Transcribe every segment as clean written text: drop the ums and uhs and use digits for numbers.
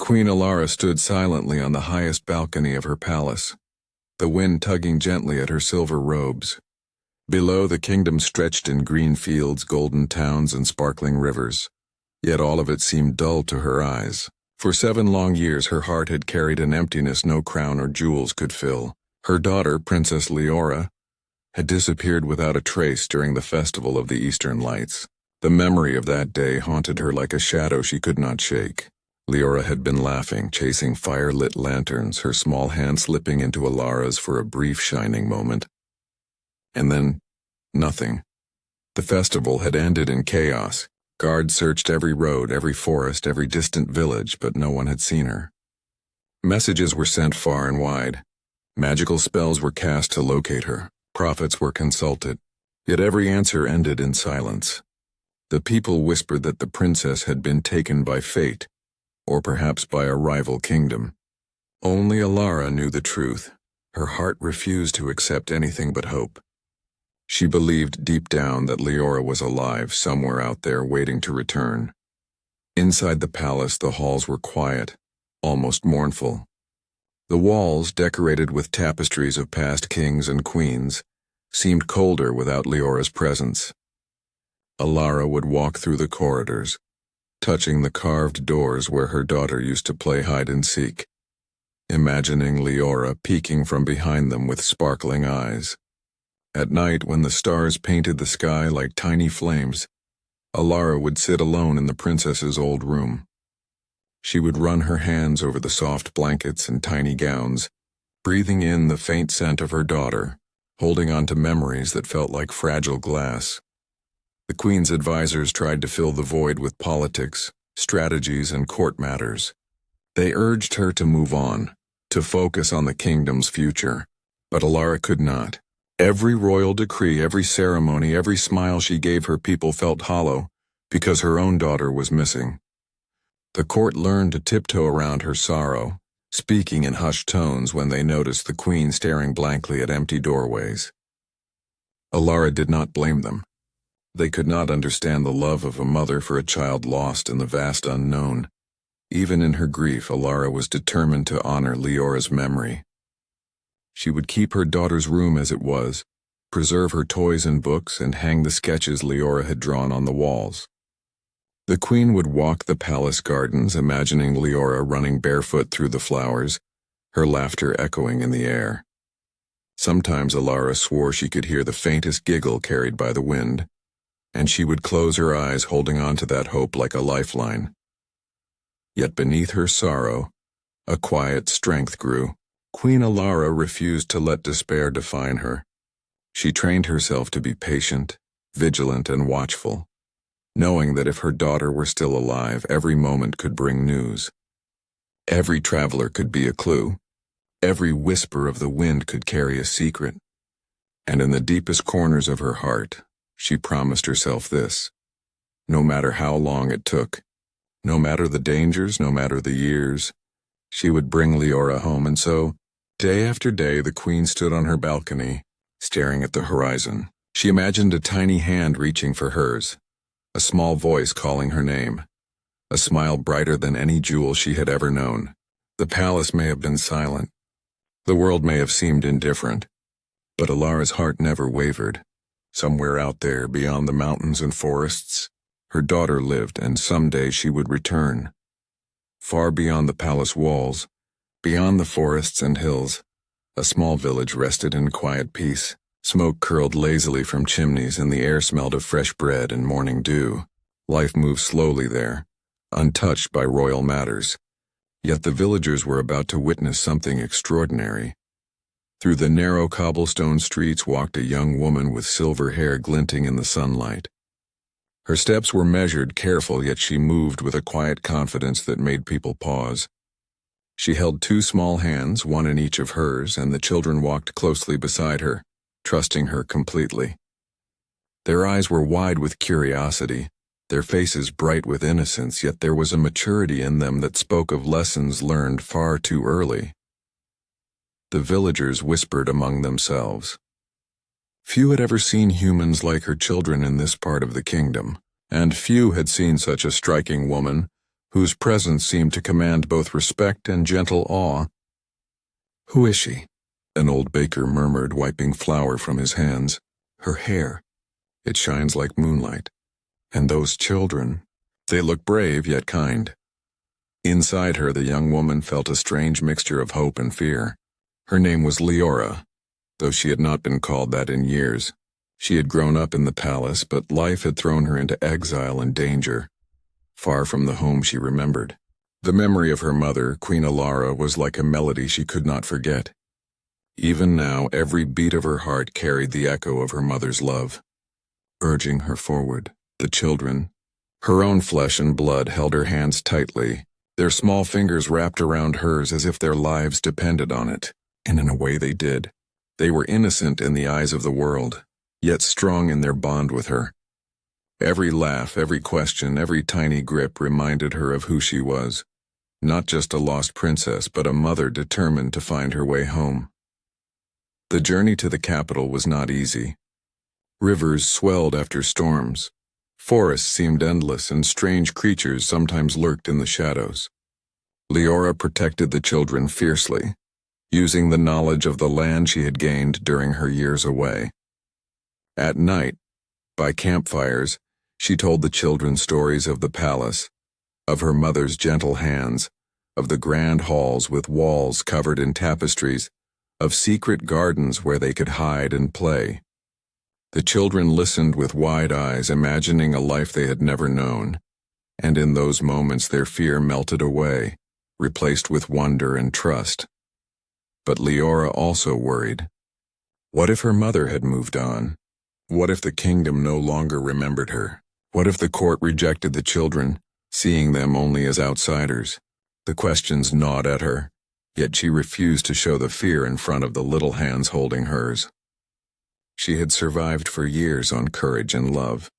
Queen Alara stood silently on the highest balcony of her palace, the wind tugging gently at her silver robes. Below, the kingdom stretched in green fields, golden towns, and sparkling rivers. Yet all of it seemed dull to her eyes. For 7 long years her heart had carried an emptiness no crown or jewels could fill. Her daughter, Princess Leora, had disappeared without a trace during the festival of the Eastern Lights. The memory of that day haunted her like a shadow she could not shake. Leora had been laughing, chasing fire-lit lanterns, her small hand slipping into Alara's for a brief shining moment. And then, nothing. The festival had ended in chaos. Guards searched every road, every forest, every distant village, but no one had seen her. Messages were sent far and wide. Magical spells were cast to locate her. Prophets were consulted. Yet every answer ended in silence. The people whispered that the princess had been taken by fate, or perhaps by a rival kingdom. Only Alara knew the truth. Her heart refused to accept anything but hope. She believed deep down that Leora was alive, somewhere out there waiting to return. Inside the palace, the halls were quiet, almost mournful. The walls, decorated with tapestries of past kings and queens, seemed colder without Leora's presence. Alara would walk through the corridors, touching the carved doors where her daughter used to play hide-and-seek, imagining Leora peeking from behind them with sparkling eyes. At night, when the stars painted the sky like tiny flames, Alara would sit alone in the princess's old room. She would run her hands over the soft blankets and tiny gowns, breathing in the faint scent of her daughter, holding on to memories that felt like fragile glass. The queen's advisors tried to fill the void with politics, strategies, and court matters. They urged her to move on, to focus on the kingdom's future, but Alara could not. Every royal decree, every ceremony, every smile she gave her people felt hollow because her own daughter was missing. The court learned to tiptoe around her sorrow, speaking in hushed tones when they noticed the queen staring blankly at empty doorways. Alara did not blame them. They could not understand the love of a mother for a child lost in the vast unknown. Even in her grief, Alara was determined to honor Leora's memory. She would keep her daughter's room as it was, preserve her toys and books, and hang the sketches Leora had drawn on the walls. The queen would walk the palace gardens, imagining Leora running barefoot through the flowers, her laughter echoing in the air. Sometimes Alara swore she could hear the faintest giggle carried by the wind, and she would close her eyes, holding on to that hope like a lifeline. Yet beneath her sorrow, a quiet strength grew. Queen Alara refused to let despair define her. She trained herself to be patient, vigilant, and watchful, knowing that if her daughter were still alive, every moment could bring news. Every traveler could be a clue. Every whisper of the wind could carry a secret. And in the deepest corners of her heart, she promised herself this: no matter how long it took, no matter the dangers, no matter the years, she would bring Leora home. And so, day after day, the queen stood on her balcony, staring at the horizon. She imagined a tiny hand reaching for hers, a small voice calling her name, a smile brighter than any jewel she had ever known. The palace may have been silent, the world may have seemed indifferent, but Alara's heart never wavered. Somewhere out there, beyond the mountains and forests, her daughter lived, and someday she would return. Far beyond the palace walls, beyond the forests and hills, a small village rested in quiet peace. Smoke curled lazily from chimneys, and the air smelled of fresh bread and morning dew. Life moved slowly there, untouched by royal matters. Yet the villagers were about to witness something extraordinary. Through the narrow cobblestone streets walked a young woman with silver hair glinting in the sunlight. Her steps were measured, careful, yet she moved with a quiet confidence that made people pause. She held 2 small hands, one in each of hers, and the children walked closely beside her, trusting her completely. Their eyes were wide with curiosity, their faces bright with innocence, yet there was a maturity in them that spoke of lessons learned far too early. The villagers whispered among themselves. Few had ever seen humans like her children in this part of the kingdom, and few had seen such a striking woman, whose presence seemed to command both respect and gentle awe. "Who is she?" an old baker murmured, wiping flour from his hands. "Her hair, it shines like moonlight. And those children, they look brave yet kind." Inside her, the young woman felt a strange mixture of hope and fear. Her name was Leora, though she had not been called that in years. She had grown up in the palace, but life had thrown her into exile and danger, far from the home she remembered. The memory of her mother, Queen Alara, was like a melody she could not forget. Even now, every beat of her heart carried the echo of her mother's love, urging her forward. The children, her own flesh and blood, held her hands tightly, their small fingers wrapped around hers as if their lives depended on it. And in a way they did. They were innocent in the eyes of the world, yet strong in their bond with her. Every laugh, every question, every tiny grip reminded her of who she was. Not just a lost princess, but a mother determined to find her way home. The journey to the capital was not easy. Rivers swelled after storms. Forests seemed endless, and strange creatures sometimes lurked in the shadows. Leora protected the children fiercely, using the knowledge of the land she had gained during her years away. At night, by campfires, she told the children stories of the palace, of her mother's gentle hands, of the grand halls with walls covered in tapestries, of secret gardens where they could hide and play. The children listened with wide eyes, imagining a life they had never known, and in those moments their fear melted away, replaced with wonder and trust. But Leora also worried. What if her mother had moved on? What if the kingdom no longer remembered her? What if the court rejected the children, seeing them only as outsiders? The questions gnawed at her, yet she refused to show the fear in front of the little hands holding hers. She had survived for years on courage and love,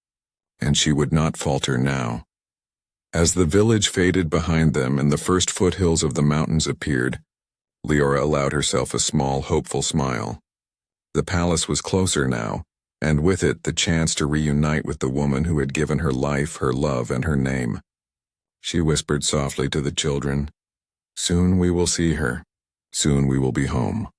and she would not falter now. As the village faded behind them and the first foothills of the mountains appeared, Leora allowed herself a small, hopeful smile. The palace was closer now, and with it the chance to reunite with the woman who had given her life, her love, and her name. She whispered softly to the children, "Soon we will see her. Soon we will be home."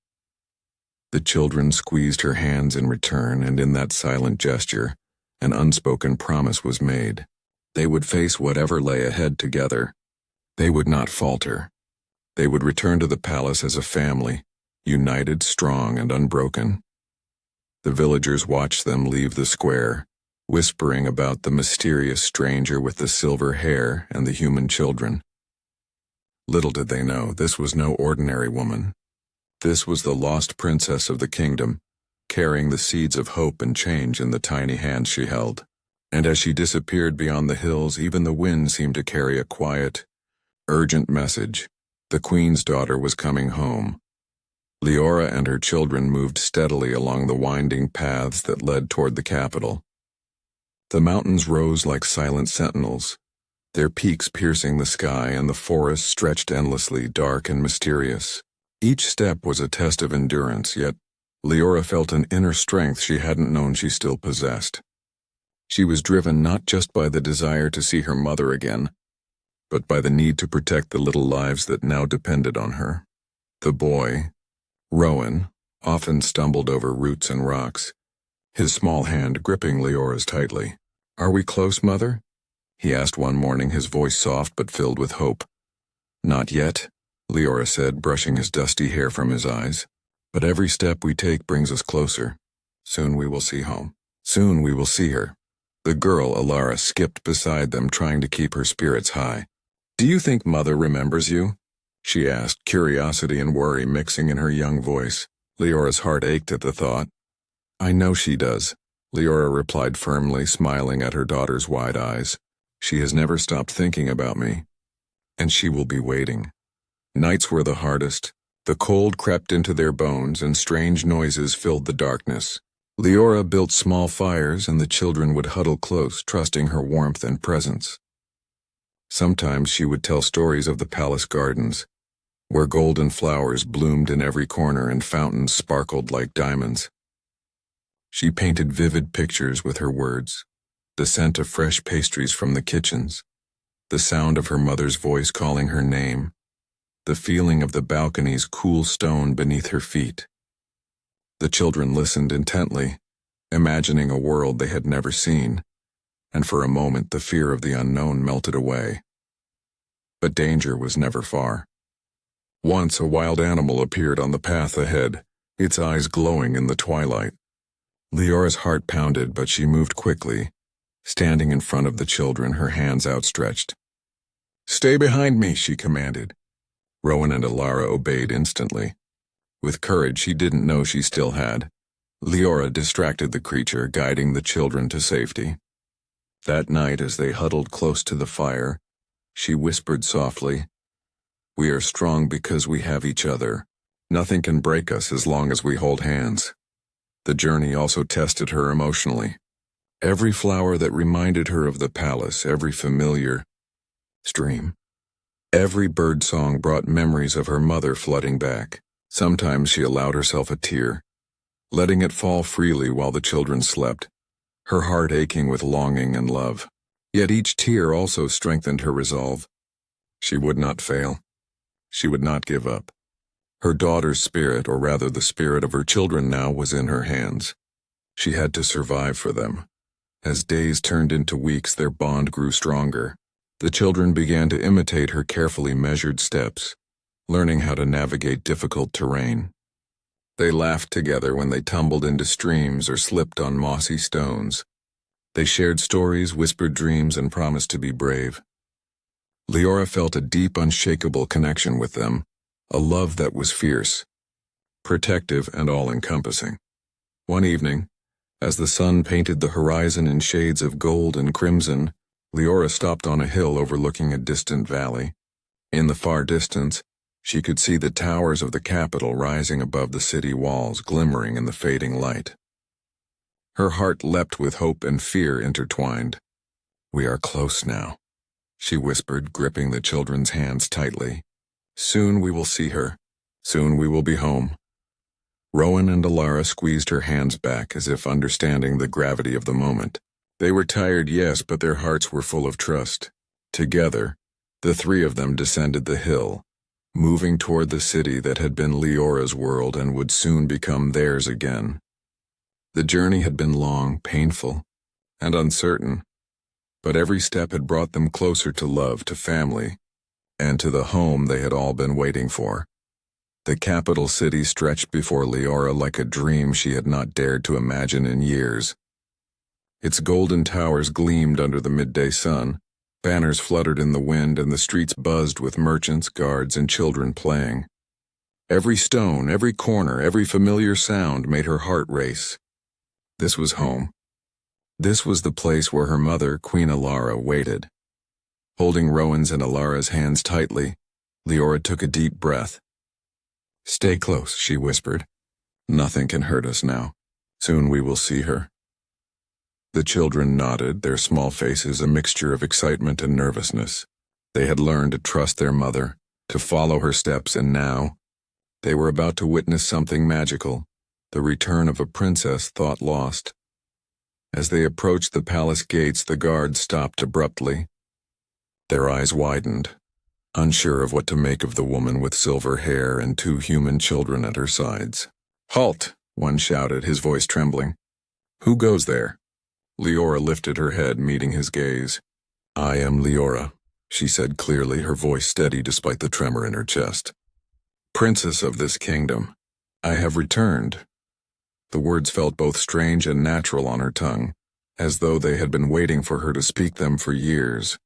The children squeezed her hands in return, and in that silent gesture, an unspoken promise was made. They would face whatever lay ahead together. They would not falter. They would return to the palace as a family, united, strong, and unbroken. The villagers watched them leave the square, whispering about the mysterious stranger with the silver hair and the human children. Little did they know, this was no ordinary woman. This was the lost princess of the kingdom, carrying the seeds of hope and change in the tiny hands she held. And as she disappeared beyond the hills, even the wind seemed to carry a quiet, urgent message. The queen's daughter was coming home. Leora and her children moved steadily along the winding paths that led toward the capital. The mountains rose like silent sentinels, their peaks piercing the sky, and the forest stretched endlessly, dark and mysterious. Each step was a test of endurance, yet Leora felt an inner strength she hadn't known she still possessed. She was driven not just by the desire to see her mother again, but by the need to protect the little lives that now depended on her. The boy, Rowan, often stumbled over roots and rocks, his small hand gripping Leora's tightly. "Are we close, Mother?" he asked one morning, his voice soft but filled with hope. "Not yet," Leora said, brushing his dusty hair from his eyes. "But every step we take brings us closer. Soon we will see home. Soon we will see her." The girl, Alara, skipped beside them, trying to keep her spirits high. "Do you think Mother remembers you?" she asked, curiosity and worry mixing in her young voice. Leora's heart ached at the thought. "I know she does," Leora replied firmly, smiling at her daughter's wide eyes. "She has never stopped thinking about me, and she will be waiting." Nights were the hardest. The cold crept into their bones, and strange noises filled the darkness. Leora built small fires, and the children would huddle close, trusting her warmth and presence. Sometimes she would tell stories of the palace gardens, where golden flowers bloomed in every corner and fountains sparkled like diamonds. She painted vivid pictures with her words, the scent of fresh pastries from the kitchens, the sound of her mother's voice calling her name, the feeling of the balcony's cool stone beneath her feet. The children listened intently, imagining a world they had never seen, and for a moment the fear of the unknown melted away. But danger was never far. Once a wild animal appeared on the path ahead, its eyes glowing in the twilight. Leora's heart pounded, but she moved quickly, standing in front of the children, her hands outstretched. "Stay behind me," she commanded. Rowan and Alara obeyed instantly. With courage she didn't know she still had, Leora distracted the creature, guiding the children to safety. That night, as they huddled close to the fire, she whispered softly, "We are strong because we have each other. Nothing can break us as long as we hold hands." The journey also tested her emotionally. Every flower that reminded her of the palace, every familiar stream, every bird song brought memories of her mother flooding back. Sometimes she allowed herself a tear, letting it fall freely while the children slept, her heart aching with longing and love. Yet each tear also strengthened her resolve. She would not fail. She would not give up. Her daughter's spirit, or rather the spirit of her children now, was in her hands. She had to survive for them. As days turned into weeks, their bond grew stronger. The children began to imitate her carefully measured steps, learning how to navigate difficult terrain. They laughed together when they tumbled into streams or slipped on mossy stones. They shared stories, whispered dreams, and promised to be brave. Leora felt a deep, unshakable connection with them, a love that was fierce, protective, and all-encompassing. One evening, as the sun painted the horizon in shades of gold and crimson, Leora stopped on a hill overlooking a distant valley. In the far distance, she could see the towers of the capital rising above the city walls, glimmering in the fading light. Her heart leapt with hope and fear intertwined. "We are close now," she whispered, gripping the children's hands tightly. "Soon we will see her. Soon we will be home." Rowan and Alara squeezed her hands back as if understanding the gravity of the moment. They were tired, yes, but their hearts were full of trust. Together, the three of them descended the hill, moving toward the city that had been Leora's world and would soon become theirs again. The journey had been long, painful, and uncertain, but every step had brought them closer to love, to family, and to the home they had all been waiting for. The capital city stretched before Leora like a dream she had not dared to imagine in years. Its golden towers gleamed under the midday sun, banners fluttered in the wind, and the streets buzzed with merchants, guards, and children playing. Every stone, every corner, every familiar sound made her heart race. This was home. This was the place where her mother, Queen Alara, waited. Holding Rowan's and Alara's hands tightly, Leora took a deep breath. "Stay close," she whispered. "Nothing can hurt us now. Soon we will see her." The children nodded, their small faces a mixture of excitement and nervousness. They had learned to trust their mother, to follow her steps, and now they were about to witness something magical, the return of a princess thought lost. As they approached the palace gates, the guards stopped abruptly. Their eyes widened, unsure of what to make of the woman with silver hair and two human children at her sides. "Halt!" one shouted, his voice trembling. "Who goes there?" Leora lifted her head, meeting his gaze. "I am Leora," she said clearly, her voice steady despite the tremor in her chest. "Princess of this kingdom, I have returned." The words felt both strange and natural on her tongue, as though they had been waiting for her to speak them for years.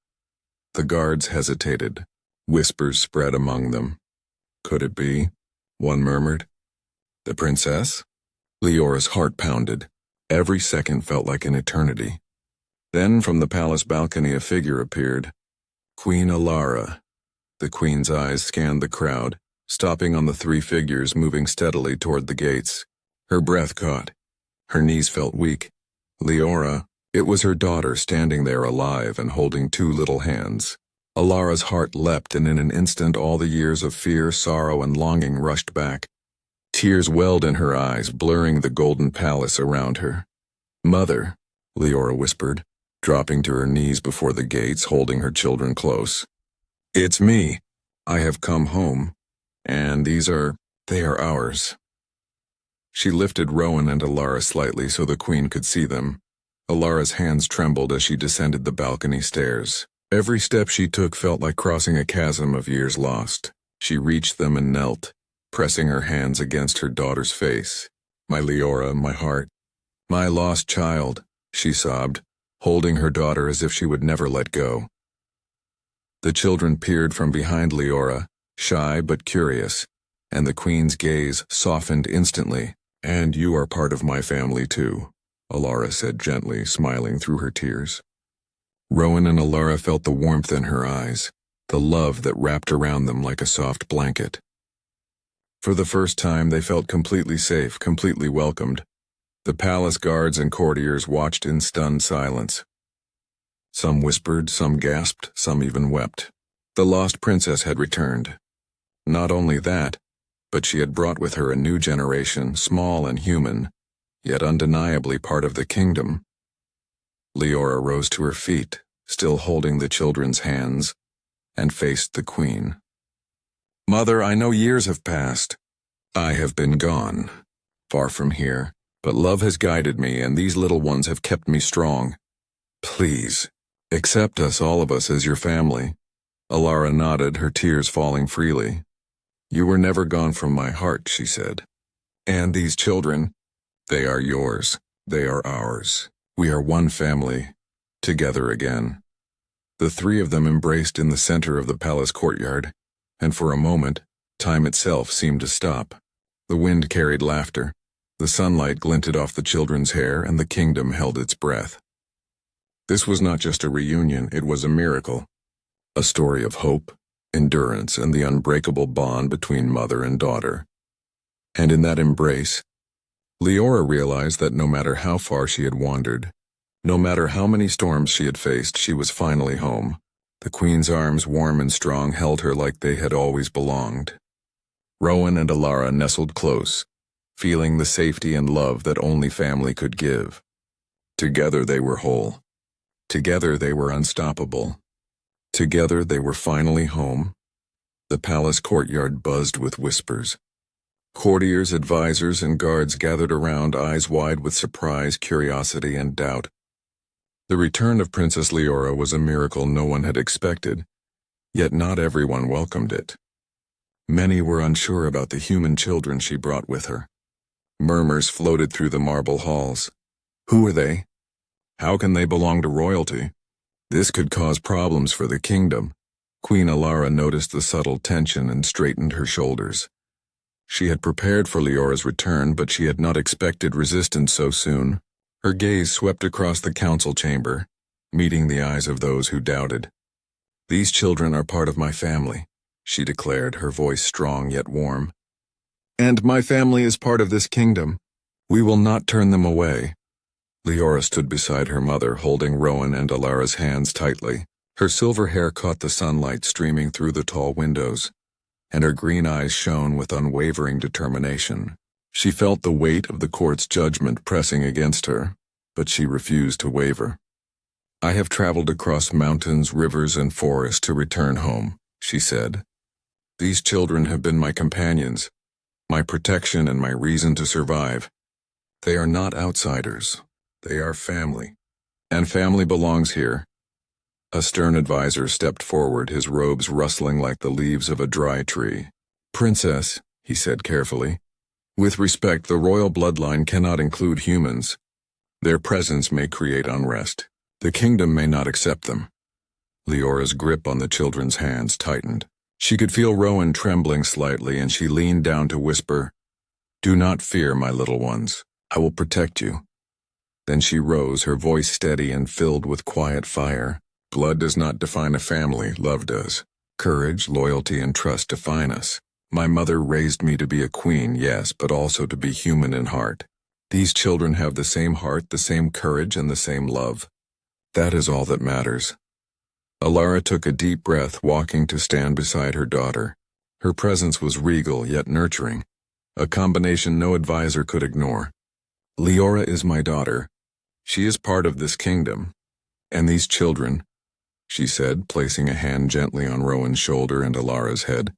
The guards hesitated. Whispers spread among them. "Could it be?" one murmured. "The princess?" Leora's heart pounded. Every second felt like an eternity. Then from the palace balcony a figure appeared. Queen Alara. The queen's eyes scanned the crowd, stopping on the three figures moving steadily toward the gates. Her breath caught. Her knees felt weak. Leora, it was her daughter standing there alive and holding two little hands. Alara's heart leapt, and in an instant all the years of fear, sorrow, and longing rushed back. Tears welled in her eyes, blurring the golden palace around her. "Mother," Leora whispered, dropping to her knees before the gates, holding her children close. "It's me. I have come home, and they are ours." She lifted Rowan and Alara slightly so the Queen could see them. Alara's hands trembled as she descended the balcony stairs. Every step she took felt like crossing a chasm of years lost. She reached them and knelt, pressing her hands against her daughter's face. "My Leora, my heart, my lost child," she sobbed, holding her daughter as if she would never let go. The children peered from behind Leora, shy but curious, and the Queen's gaze softened instantly. "And you are part of my family too," Alara said gently, smiling through her tears. Rowan and Alara felt the warmth in her eyes, the love that wrapped around them like a soft blanket. For the first time, they felt completely safe, completely welcomed. The palace guards and courtiers watched in stunned silence. Some whispered, some gasped, some even wept. The lost princess had returned. Not only that, but she had brought with her a new generation, small and human, yet undeniably part of the kingdom. Leora rose to her feet, still holding the children's hands, and faced the Queen. "Mother, I know years have passed. I have been gone, far from here, but love has guided me, and these little ones have kept me strong. Please, accept us, all of us, as your family." Alara nodded, her tears falling freely. "You were never gone from my heart," she said. "And these children, they are yours. They are ours. We are one family, together again." The three of them embraced in the center of the palace courtyard, and for a moment, time itself seemed to stop. The wind carried laughter, the sunlight glinted off the children's hair, and the kingdom held its breath. This was not just a reunion, it was a miracle. A story of hope, endurance, and the unbreakable bond between mother and daughter. And in that embrace, Leora realized that no matter how far she had wandered, no matter how many storms she had faced, she was finally home. The Queen's arms, warm and strong, held her like they had always belonged. Rowan and Alara nestled close, feeling the safety and love that only family could give. Together they were whole. Together they were unstoppable. Together they were finally home. The palace courtyard buzzed with whispers. Courtiers, advisors, and guards gathered around, eyes wide with surprise, curiosity, and doubt. The return of Princess Leora was a miracle no one had expected, yet not everyone welcomed it. Many were unsure about the human children she brought with her. Murmurs floated through the marble halls. Who are they? How can they belong to royalty? This could cause problems for the kingdom. Queen Alara noticed the subtle tension and straightened her shoulders. She had prepared for Leora's return, but she had not expected resistance so soon. Her gaze swept across the council chamber, meeting the eyes of those who doubted. "These children are part of my family," she declared, her voice strong yet warm. "And my family is part of this kingdom. We will not turn them away." Leora stood beside her mother, holding Rowan and Alara's hands tightly. Her silver hair caught the sunlight streaming through the tall windows, and her green eyes shone with unwavering determination. She felt the weight of the court's judgment pressing against her, but she refused to waver. "I have traveled across mountains, rivers, and forests to return home," she said. "These children have been my companions, my protection, and my reason to survive. They are not outsiders. They are family. And family belongs here." A stern advisor stepped forward, his robes rustling like the leaves of a dry tree. "Princess," he said carefully, "with respect, the royal bloodline cannot include humans. Their presence may create unrest. The kingdom may not accept them." Leora's grip on the children's hands tightened. She could feel Rowan trembling slightly, and she leaned down to whisper, "Do not fear, my little ones. I will protect you." Then she rose, her voice steady and filled with quiet fire. "Blood does not define a family, love does. Courage, loyalty, and trust define us. My mother raised me to be a queen, yes, but also to be human in heart. These children have the same heart, the same courage, and the same love. That is all that matters." Alara took a deep breath, walking to stand beside her daughter. Her presence was regal yet nurturing, a combination no advisor could ignore. "Leora is my daughter. She is part of this kingdom. And these children, she said, placing a hand gently on Rowan's shoulder and Alara's head,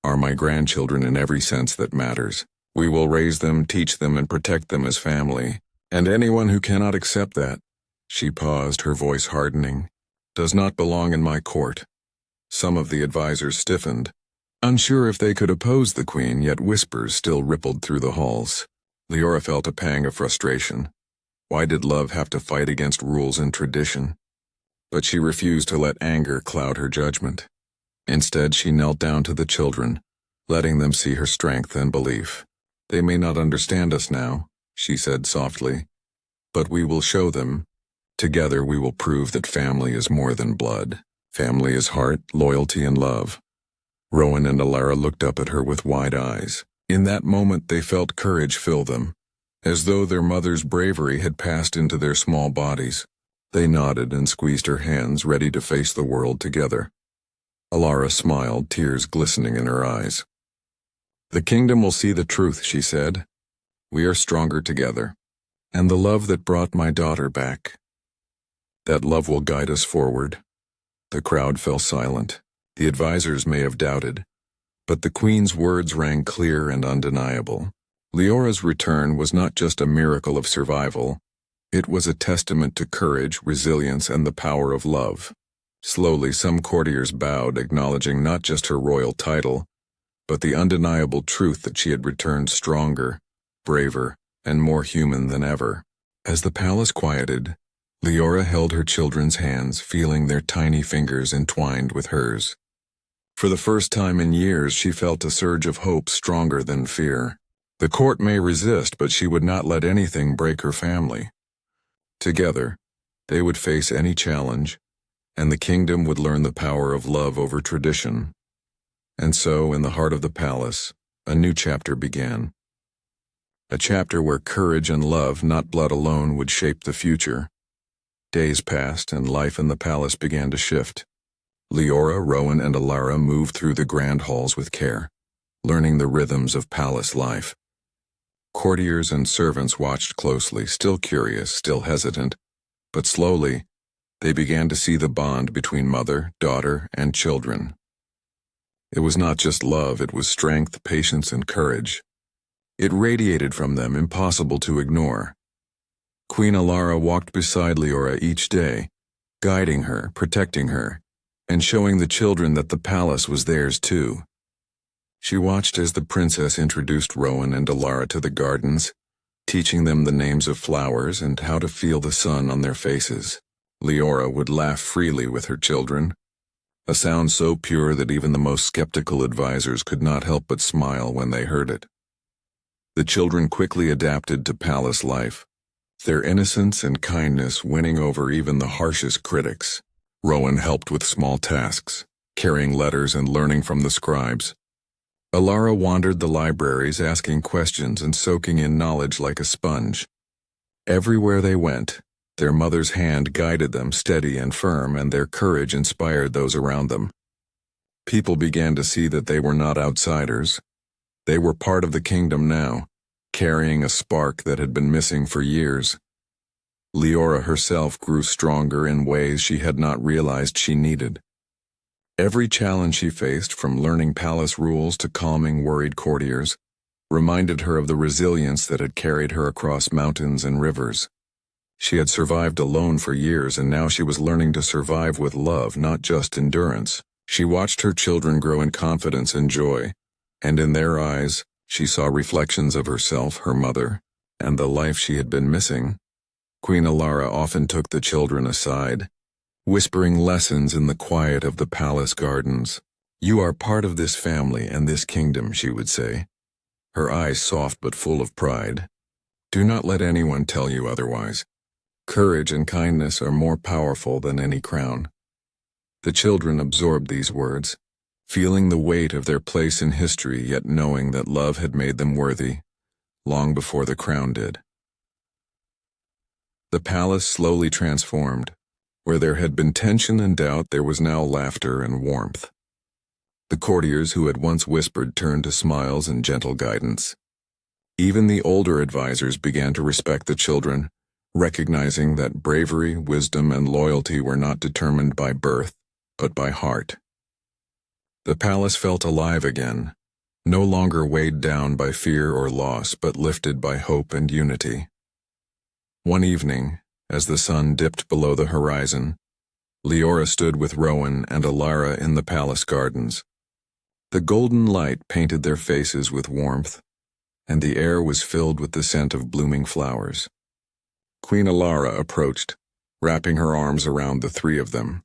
are my grandchildren in every sense that matters. We will raise them, teach them, and protect them as family. And anyone who cannot accept that, she paused, her voice hardening, does not belong in my court. Some of the advisors stiffened, unsure if they could oppose the queen, yet whispers still rippled through the halls. Leora felt a pang of frustration. Why did love have to fight against rules and tradition? But she refused to let anger cloud her judgment. Instead, she knelt down to the children, letting them see her strength and belief. They may not understand us now, she said softly, but we will show them. Together we will prove that family is more than blood. Family is heart, loyalty, and love. Rowan and Alara looked up at her with wide eyes. In that moment they felt courage fill them, as though their mother's bravery had passed into their small bodies. They nodded and squeezed her hands, ready to face the world together. Alara smiled, tears glistening in her eyes. The kingdom will see the truth, she said. We are stronger together. And the love that brought my daughter back, that love will guide us forward. The crowd fell silent. The advisors may have doubted, but the queen's words rang clear and undeniable. Leora's return was not just a miracle of survival. It was a testament to courage, resilience, and the power of love. Slowly, some courtiers bowed, acknowledging not just her royal title, but the undeniable truth that she had returned stronger, braver, and more human than ever. As the palace quieted, Leora held her children's hands, feeling their tiny fingers entwined with hers. For the first time in years, she felt a surge of hope stronger than fear. The court may resist, but she would not let anything break her family. Together, they would face any challenge, and the kingdom would learn the power of love over tradition. And so, in the heart of the palace, a new chapter began. A chapter where courage and love, not blood alone, would shape the future. Days passed, and life in the palace began to shift. Leora, Rowan, and Alara moved through the grand halls with care, learning the rhythms of palace life. Courtiers and servants watched closely, still curious, still hesitant, but slowly, they began to see the bond between mother, daughter, and children. It was not just love, it was strength, patience, and courage. It radiated from them, impossible to ignore. Queen Alara walked beside Leora each day, guiding her, protecting her, and showing the children that the palace was theirs too. She watched as the princess introduced Rowan and Alara to the gardens, teaching them the names of flowers and how to feel the sun on their faces. Leora would laugh freely with her children, a sound so pure that even the most skeptical advisors could not help but smile when they heard it. The children quickly adapted to palace life, their innocence and kindness winning over even the harshest critics. Rowan helped with small tasks, carrying letters and learning from the scribes. Alara wandered the libraries, asking questions and soaking in knowledge like a sponge. Everywhere they went, their mother's hand guided them, steady and firm, and their courage inspired those around them. People began to see that they were not outsiders. They were part of the kingdom now, carrying a spark that had been missing for years. Leora herself grew stronger in ways she had not realized she needed. Every challenge she faced, from learning palace rules to calming worried courtiers, reminded her of the resilience that had carried her across mountains and rivers. She had survived alone for years, and now she was learning to survive with love, not just endurance. She watched her children grow in confidence and joy, and in their eyes, she saw reflections of herself, her mother, and the life she had been missing. Queen Alara often took the children aside, whispering lessons in the quiet of the palace gardens. "You are part of this family and this kingdom," she would say, her eyes soft but full of pride. "Do not let anyone tell you otherwise. Courage and kindness are more powerful than any crown." The children absorbed these words, feeling the weight of their place in history, yet knowing that love had made them worthy, long before the crown did. The palace slowly transformed. Where there had been tension and doubt, there was now laughter and warmth. The courtiers who had once whispered turned to smiles and gentle guidance. Even the older advisors began to respect the children, recognizing that bravery, wisdom, and loyalty were not determined by birth, but by heart. The palace felt alive again, no longer weighed down by fear or loss, but lifted by hope and unity. One evening, as the sun dipped below the horizon, Leora stood with Rowan and Alara in the palace gardens. The golden light painted their faces with warmth, and the air was filled with the scent of blooming flowers. Queen Alara approached, wrapping her arms around the three of them.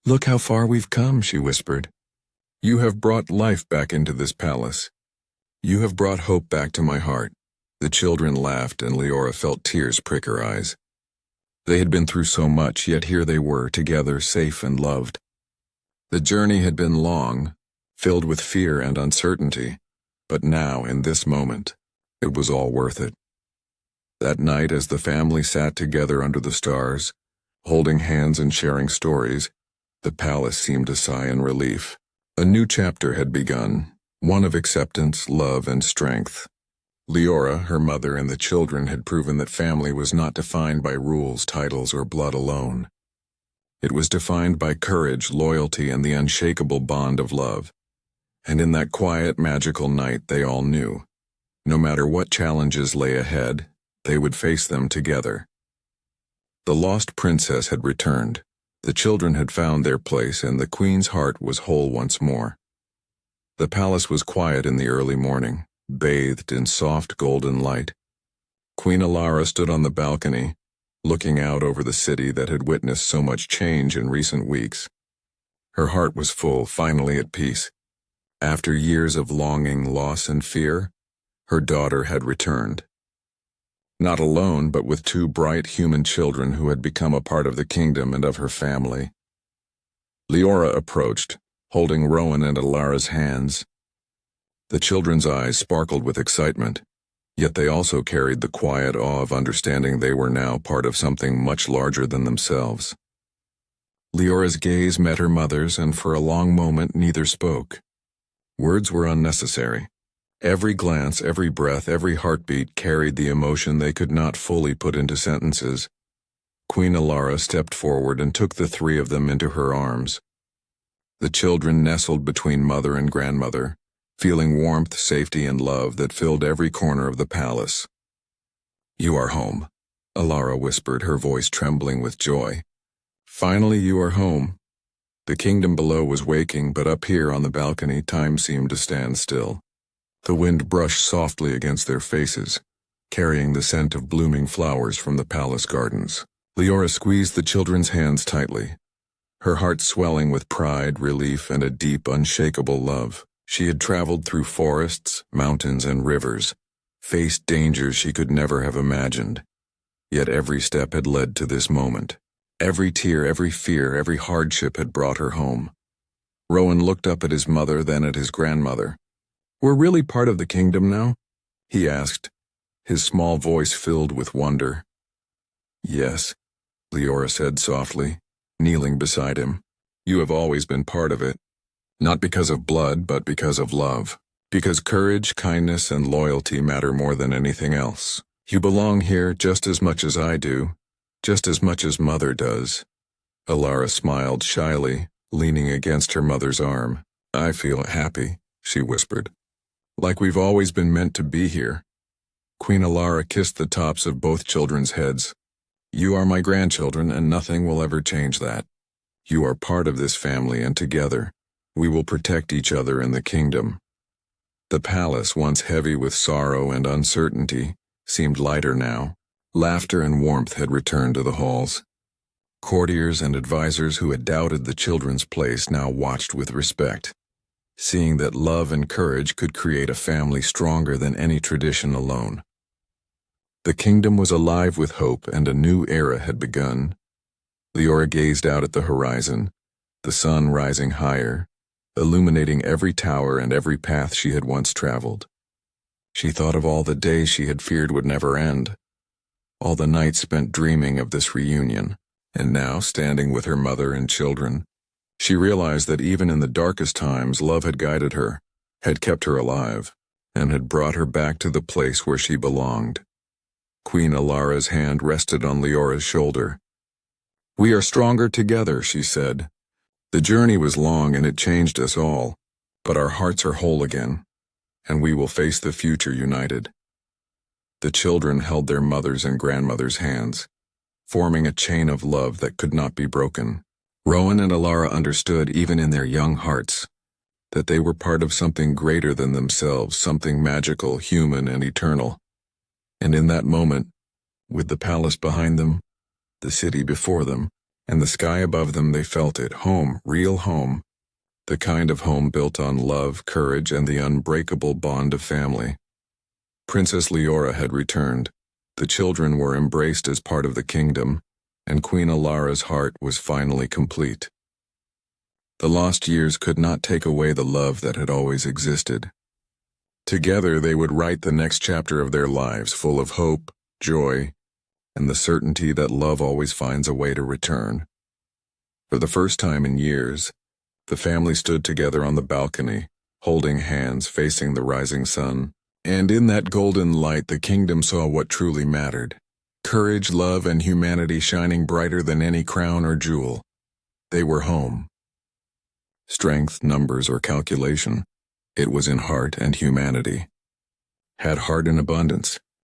"Look how far we've come," she whispered. "You have brought life back into this palace. You have brought hope back to my heart." The children laughed, and Leora felt tears prick her eyes. They had been through so much, yet here they were, together, safe and loved. The journey had been long, filled with fear and uncertainty, but now, in this moment, it was all worth it. That night, as the family sat together under the stars, holding hands and sharing stories, the palace seemed to sigh in relief. A new chapter had begun, one of acceptance, love, and strength. Leora, her mother, and the children had proven that family was not defined by rules, titles, or blood alone. It was defined by courage, loyalty, and the unshakable bond of love. And in that quiet, magical night, they all knew, no matter what challenges lay ahead, they would face them together. The lost princess had returned, the children had found their place, and the queen's heart was whole once more. The palace was quiet in the early morning, bathed in soft golden light. Queen Alara stood on the balcony, looking out over the city that had witnessed so much change in recent weeks. Her heart was full, finally at peace. After years of longing, loss, and fear, her daughter had returned. Not alone, but with two bright human children who had become a part of the kingdom and of her family. Leora approached, holding Rowan and Alara's hands. The children's eyes sparkled with excitement, yet they also carried the quiet awe of understanding they were now part of something much larger than themselves. Leora's gaze met her mother's, and for a long moment neither spoke. Words were unnecessary. Every glance, every breath, every heartbeat carried the emotion they could not fully put into sentences. Queen Alara stepped forward and took the three of them into her arms. The children nestled between mother and grandmother, feeling warmth, safety, and love that filled every corner of the palace. "You are home," Alara whispered, her voice trembling with joy. "Finally you are home." The kingdom below was waking, but up here on the balcony time seemed to stand still. The wind brushed softly against their faces, carrying the scent of blooming flowers from the palace gardens. Leora squeezed the children's hands tightly, her heart swelling with pride, relief, and a deep, unshakable love. She had traveled through forests, mountains, and rivers, faced dangers she could never have imagined. Yet every step had led to this moment. Every tear, every fear, every hardship had brought her home. Rowan looked up at his mother, then at his grandmother. "We're really part of the kingdom now?" he asked, his small voice filled with wonder. "Yes," Leora said softly, kneeling beside him. "You have always been part of it. Not because of blood, but because of love. Because courage, kindness, and loyalty matter more than anything else. You belong here just as much as I do, just as much as Mother does." Alara smiled shyly, leaning against her mother's arm. "I feel happy," she whispered. "Like we've always been meant to be here." Queen Alara kissed the tops of both children's heads. "You are my grandchildren, and nothing will ever change that. You are part of this family, and together, we will protect each other in the kingdom." The palace, once heavy with sorrow and uncertainty, seemed lighter now. Laughter and warmth had returned to the halls. Courtiers and advisors who had doubted the children's place now watched with respect, seeing that love and courage could create a family stronger than any tradition alone. The kingdom was alive with hope, and a new era had begun. Leora gazed out at the horizon, the sun rising higher, illuminating every tower and every path she had once traveled. She thought of all the days she had feared would never end, all the nights spent dreaming of this reunion, and now, standing with her mother and children, she realized that even in the darkest times, love had guided her, had kept her alive, and had brought her back to the place where she belonged. Queen Alara's hand rested on Leora's shoulder. "We are stronger together," she said. "The journey was long and it changed us all, but our hearts are whole again, and we will face the future united." The children held their mothers' and grandmothers' hands, forming a chain of love that could not be broken. Rowan and Alara understood, even in their young hearts, that they were part of something greater than themselves, something magical, human, and eternal. And in that moment, with the palace behind them, the city before them, and the sky above them, they felt it, home, real home, the kind of home built on love, courage, and the unbreakable bond of family. Princess Leora had returned. The children were embraced as part of the kingdom, and Queen Alara's heart was finally complete. The lost years could not take away the love that had always existed. Together they would write the next chapter of their lives, full of hope, joy, and the certainty that love always finds a way to return. For the first time in years, the family stood together on the balcony, holding hands, facing the rising sun. And in that golden light, the kingdom saw what truly mattered. Courage, love, and humanity shining brighter than any crown or jewel. They were home. Strength, numbers, or calculation, it was in heart and humanity. Had heart in abundance,